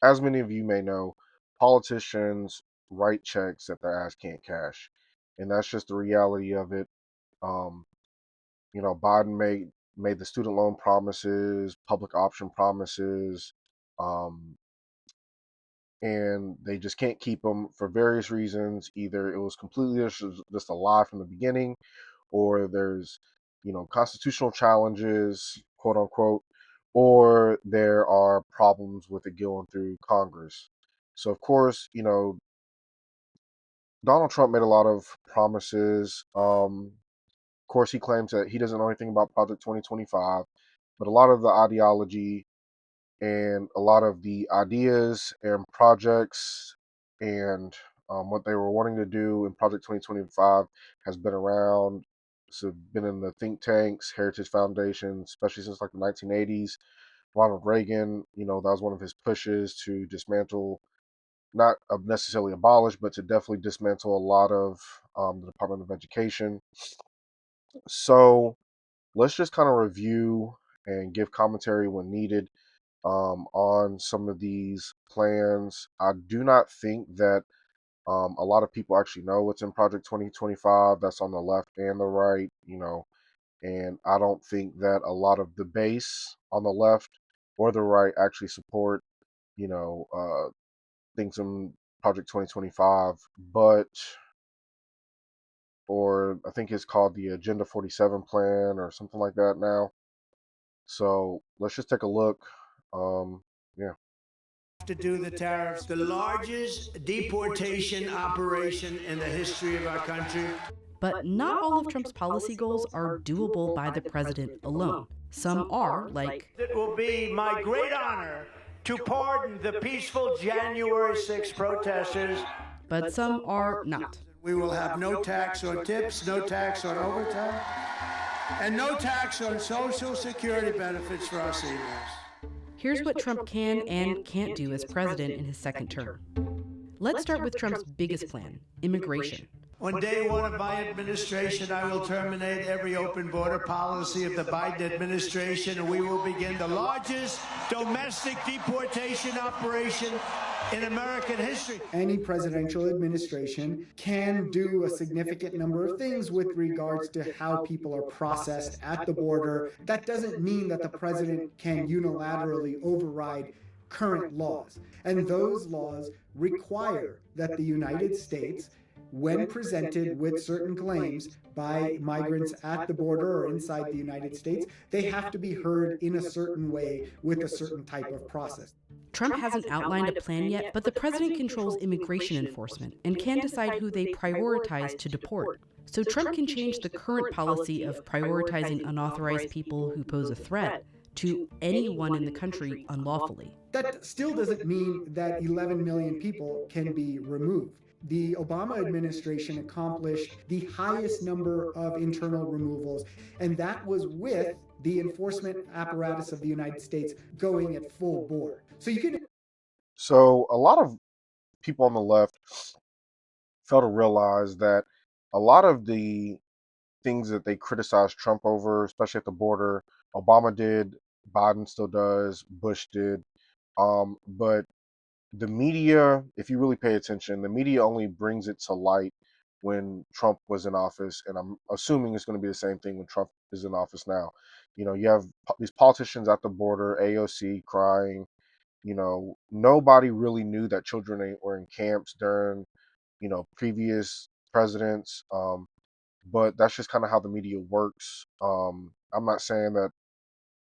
as many of you may know, politicians write checks that their ass can't cash, and that's just the reality of it. Um, Biden made the student loan promises, public option promises, um, and they just can't keep them for various reasons. Either it was completely just a lie from the beginning, or there's constitutional challenges, quote unquote, or there are problems with it going through Congress. So of course, Donald Trump made a lot of promises. Of course, he claims that he doesn't know anything about Project 2025, but a lot of the ideology and a lot of the ideas and projects and what they were wanting to do in Project 2025 has been around. So, been in the think tanks, Heritage Foundation, especially since like the 1980s. Ronald Reagan, that was one of his pushes to dismantle, not necessarily abolish, but to definitely dismantle a lot of the Department of Education. So, let's just kind of review and give commentary when needed on some of these plans. I do not think that a lot of people actually know what's in Project 2025. That's on the left and the right, and I don't think that a lot of the base on the left or the right actually support, you know, uh, things in Project 2025. But, or I think it's called the Agenda 47 plan or something like that now. So let's just take a look. Yeah. To do the tariffs, the largest deportation operation in the history of our country. But not all of Trump's policy goals are doable by the president alone. Some are, like, It will be my great honor to pardon the peaceful January 6 protesters. but some are not. We will have no tax on tips, no tax on overtime, and no tax on Social Security benefits for our seniors. Here's what Trump can and can't do as president in his second term. Let's start with Trump's biggest plan, immigration. On day one of my administration, I will terminate every open border policy of the Biden administration, and we will begin the largest domestic deportation operation in American history. Any presidential administration can do a significant number of things with regards to how people are processed at the border. That doesn't mean that the president can unilaterally override current laws. And those laws require that the United States, when presented with certain claims by migrants at the border or inside the United States, they have to be heard in a certain way with a certain type of process. Trump hasn't outlined a plan yet, but the president controls immigration enforcement and can decide who they prioritize to deport. So Trump can change the current policy of prioritizing unauthorized people who pose a threat to anyone in the country unlawfully. That still doesn't mean that 11 million people can be removed. The Obama administration accomplished the highest number of internal removals, and that was with the enforcement apparatus of the United States going at full bore. So a lot of people on the left fail to realize that a lot of the things that they criticize Trump over, especially at the border, Obama did, Biden still does, Bush did. But the media, if you really pay attention, the media only brings it to light when Trump was in office, and I'm assuming it's going to be the same thing when Trump is in office now. You have these politicians at the border, AOC crying. Nobody really knew that children were in camps during, previous presidents. But that's just kind of how the media works. I'm not saying that,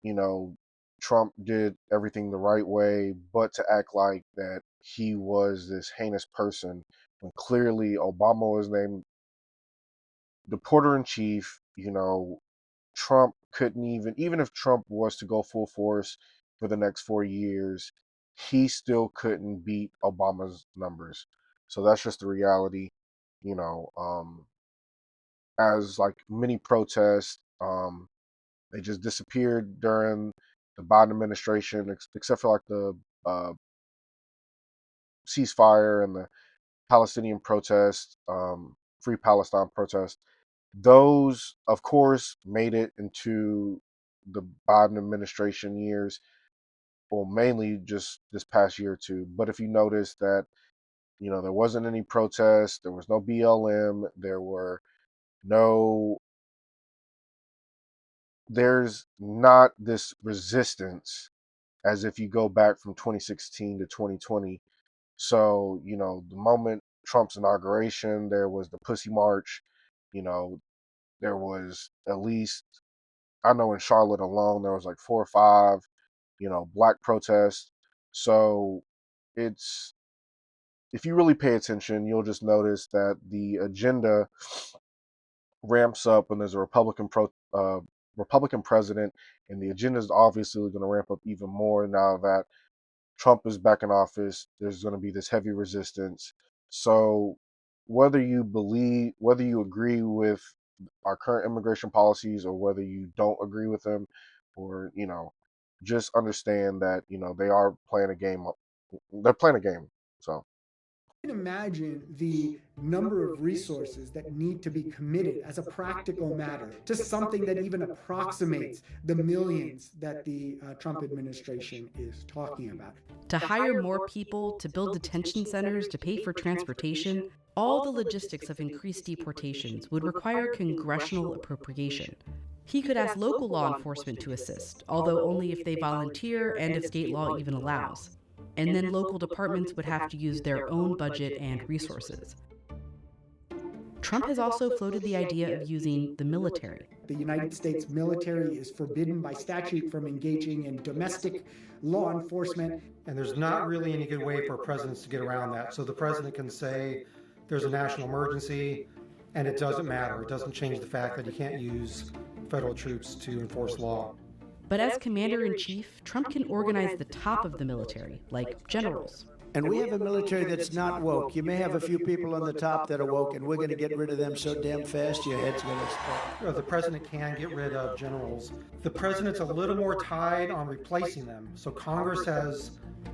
you know, Trump did everything the right way, but to act like that he was this heinous person when clearly Obama was named the porter in chief, Trump couldn't even if Trump was to go full force for the next 4 years, he still couldn't beat Obama's numbers. So that's just the reality, you know. As like many protests, they just disappeared during the Biden administration, except for like the uh, ceasefire and the Palestinian protest, Free Palestine protest. Those, of course, made it into the Biden administration years. well, mainly just this past year or two. But if you notice that, there wasn't any protests, there was no BLM, no, there's not this resistance as if you go back from 2016 to 2020. So, the moment Trump's inauguration, there was the Pussy March, you know, there was at least, I know in Charlotte alone, there was like 4 or 5, black protests. So it's, if you really pay attention, you'll just notice that the agenda ramps up when there's a Republican president, and the agenda is obviously going to ramp up even more now that Trump is back in office. There's going to be this heavy resistance. So whether you agree with our current immigration policies or whether you don't agree with them, or just understand that they are playing a game. They're playing a game. So Can imagine the number of resources that need to be committed as a practical matter to something that even approximates the millions that the Trump administration is talking about. To hire more people, to build detention centers, to pay for transportation, all the logistics of increased deportations would require congressional appropriation. He could ask local law enforcement to assist, although only if they volunteer and if state law even allows. And then local departments would have to use their own budget and resources. Trump has also floated the idea of using the military. The United States military is forbidden by statute from engaging in domestic law enforcement. And there's not really any good way for presidents to get around that. So the president can say there's a national emergency, and it doesn't matter. It doesn't change the fact that he can't use federal troops to enforce law. But as commander-in-chief, Trump can organize the top of the military, like generals. And we have a military that's not woke. You may have a few people on the top that are woke, and we're going to get rid of them so damn fast your head's going to explode. The president can get rid of generals. The president's a little more tied on replacing them. So Congress has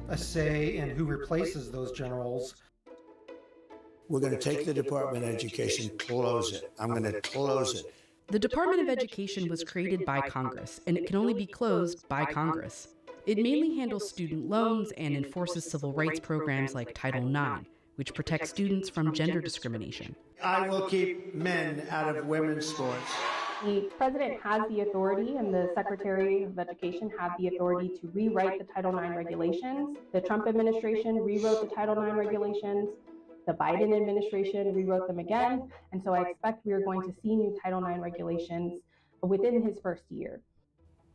a say in who replaces those generals. We're going to take the Department of Education, close it. I'm going to close it. The Department of Education was created by Congress, and it can only be closed by Congress. It mainly handles student loans and enforces civil rights programs like Title IX, which protects students from gender discrimination. I will keep men out of women's sports. The president has the authority, and the Secretary of Education have the authority to rewrite the Title IX regulations. The Trump administration rewrote the Title IX regulations. The Biden administration rewrote them again. And so I expect we are going to see new Title IX regulations within his first year.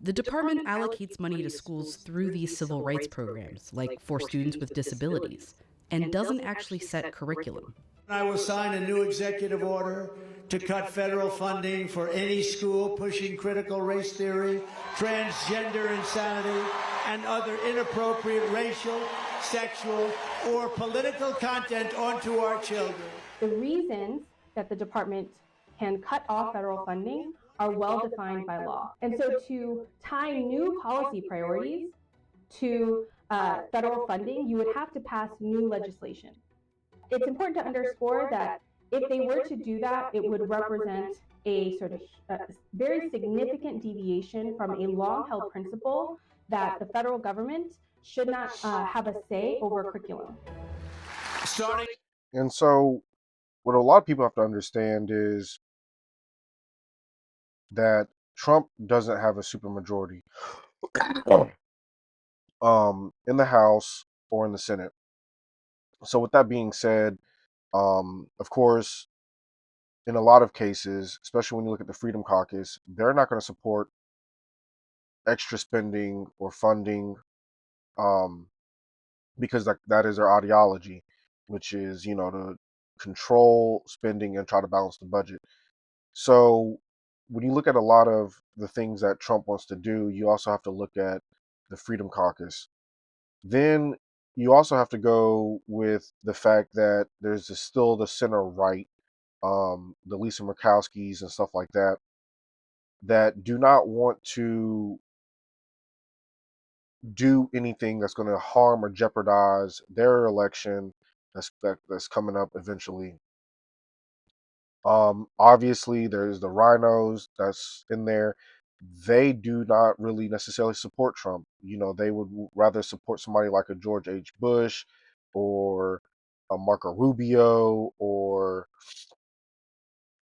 The department allocates money to schools through these civil rights programs, like for students with disabilities, and doesn't actually set curriculum. I will sign a new executive order to cut federal funding for any school pushing critical race theory, transgender insanity, and other inappropriate racial, sexual, or political content onto our children. The reasons that the department can cut off federal funding are well defined by law. And so to tie new policy priorities to federal funding, you would have to pass new legislation. It's important to underscore that if they were to do that, it would represent a sort of very significant deviation from a long-held principle that the federal government should not have a say over curriculum. And so, what a lot of people have to understand is that Trump doesn't have a supermajority in the House or in the Senate. So, with that being said, of course, in a lot of cases, especially when you look at the Freedom Caucus, they're not going to support extra spending or funding because that is their ideology, which is, to control spending and try to balance the budget. So when you look at a lot of the things that Trump wants to do, you also have to look at the Freedom Caucus. Then you also have to go with the fact that still the center right, the Lisa Murkowskis and stuff like that, that do not want to do anything that's going to harm or jeopardize their election that's coming up eventually. Obviously, there's the rhinos that's in there. they do not really necessarily support Trump. They would rather support somebody like a George H. Bush or a Marco Rubio or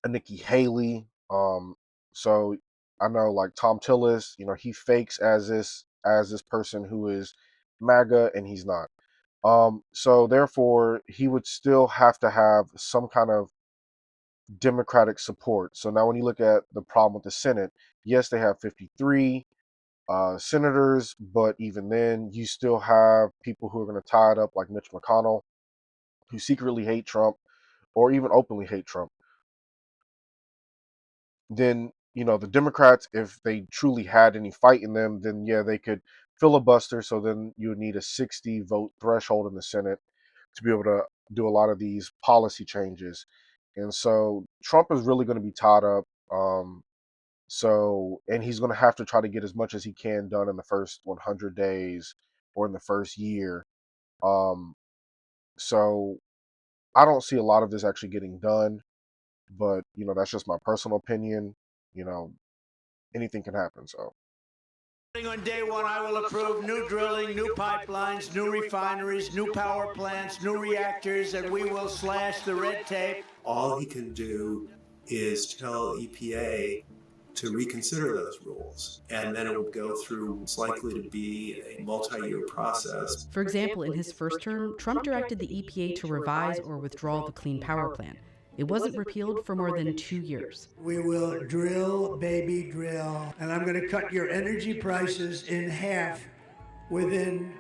a Nikki Haley. So I know like Tom Tillis, he fakes as this person who is MAGA and he's not. So therefore he would still have to have some kind of Democratic support. So now when you look at the problem with the Senate, yes, they have 53 senators, but even then, you still have people who are going to tie it up, like Mitch McConnell, who secretly hate Trump or even openly hate Trump. Then, the Democrats, if they truly had any fight in them, then yeah, they could filibuster. So then you would need a 60 vote threshold in the Senate to be able to do a lot of these policy changes. And so Trump is really going to be tied up. And he's going to have to try to get as much as he can done in the first 100 days or in the first year. Um, so I don't see a lot of this actually getting done, but that's just my personal opinion. You know, anything can happen. So On day one, I will approve new drilling, new pipelines, new refineries, new power plants, new reactors, and we will slash the red tape. All he can do is tell EPA to reconsider those rules, and then it will go through what's likely to be a multi-year process. For example, in his first term, Trump directed the EPA to revise or withdraw the Clean Power Plan. It wasn't repealed for more than 2 years. We will drill, baby, drill. And I'm going to cut your energy prices in half within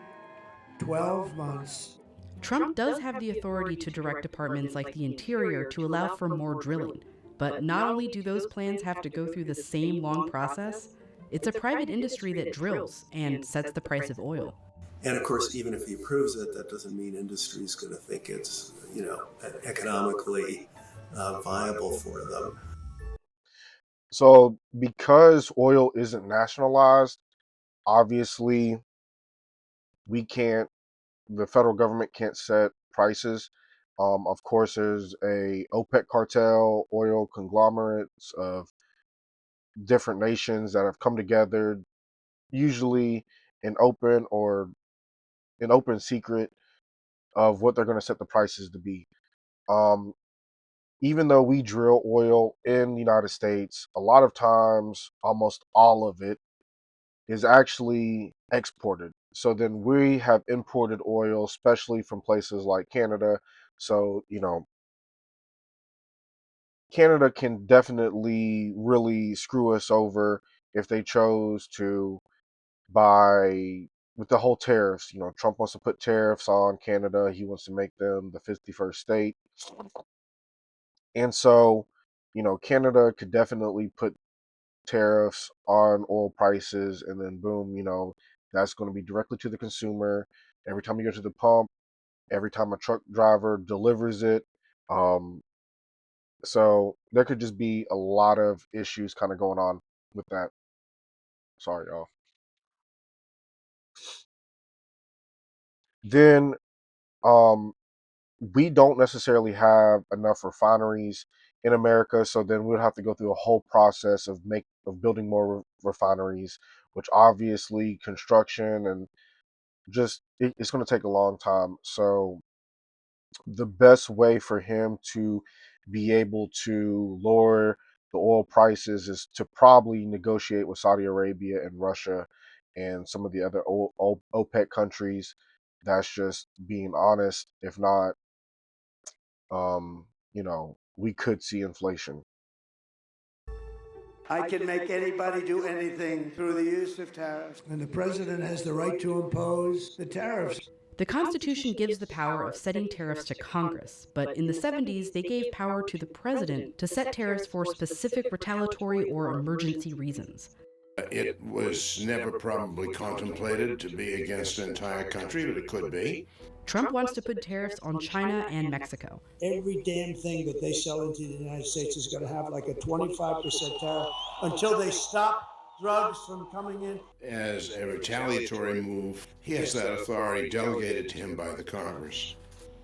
12 months. Trump does have the authority to direct departments like the Interior to allow for more drilling. But not only do those plans have to go through the same long process, it's a private industry that drills and sets the price of oil. And of course, even if he approves it, that doesn't mean industry is going to think it's, economically viable for them. So because oil isn't nationalized, obviously we can't. The federal government can't set prices. Of course, there's a OPEC cartel, oil conglomerates of different nations that have come together, usually in open or in open secret of what they're going to set the prices to be. Um, Even though we drill oil in the United States, a lot of times, almost all of it is actually exported. So then we have imported oil, especially from places like Canada. So, Canada can definitely really screw us over if they chose to buy with the whole tariffs. Trump wants to put tariffs on Canada. He wants to make them the 51st state. And so, Canada could definitely put tariffs on oil prices, and then boom, that's going to be directly to the consumer. Every time you go to the pump, every time a truck driver delivers it. Um, so there could just be a lot of issues kind of going on with that. Sorry, y'all. Then um, we don't necessarily have enough refineries in America, so then we'd have to go through a whole process of building more refineries, which obviously construction and just it's going to take a long time. So the best way for him to be able to lower the oil prices is to probably negotiate with Saudi Arabia and Russia and some of the other OPEC countries. That's just being honest. If not, we could see inflation. I can make anybody do anything through the use of tariffs. And the president has the right to impose the tariffs. The Constitution gives the power of setting tariffs to Congress, but in the 70s, they gave power to the president to set tariffs for specific retaliatory or emergency reasons. It was never probably contemplated to be against an entire country, but it could be. Trump wants to put tariffs on China and Mexico. Every damn thing that they sell into the United States is going to have like a 25% tariff until they stop drugs from coming in. As a retaliatory move, he has that authority delegated to him by the Congress.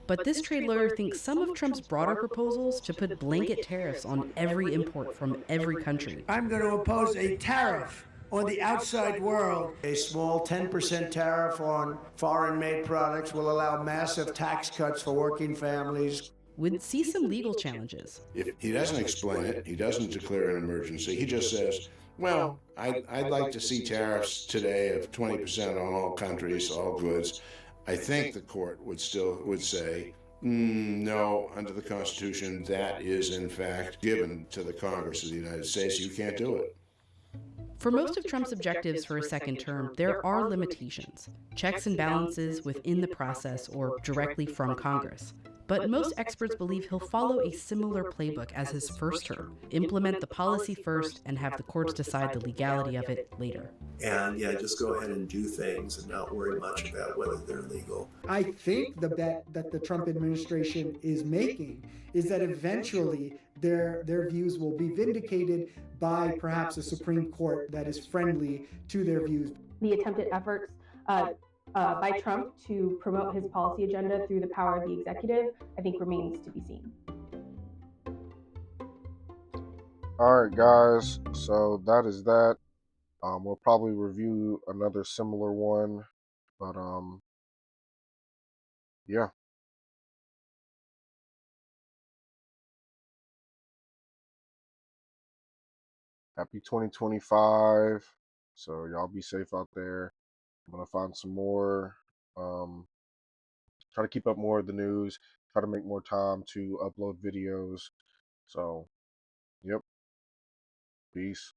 But this trade lawyer thinks some of Trump's broader proposals to put blanket tariffs on every import from every country. I'm going to impose a tariff on the outside world. A small 10% tariff on foreign made products will allow massive tax cuts for working families. Would see some legal challenges. If he doesn't explain it, he doesn't declare an emergency, he just says, well, I'd like to see tariffs today of 20% on all countries, all goods. I think the court would say, no, under the Constitution, that is in fact given to the Congress of the United States. You can't do it. For most of Trump's objectives for a second term, there are limitations, checks and balances within the process or directly from Congress. But most experts believe he'll follow a similar playbook as his first term, implement the policy first and have the courts decide the legality of it later. And yeah, just go ahead and do things and not worry much about whether they're legal. I think the bet that the Trump administration is making is that eventually their views will be vindicated by perhaps a Supreme Court that is friendly to their views. The attempted efforts by Trump to promote his policy agenda through the power of the executive, I think, remains to be seen. All right, guys. So that is that. We'll probably review another similar one, but yeah. Happy 2025. So y'all be safe out there. I'm gonna find some more. Try to keep up more of the news. Try to make more time to upload videos. So, yep. Peace.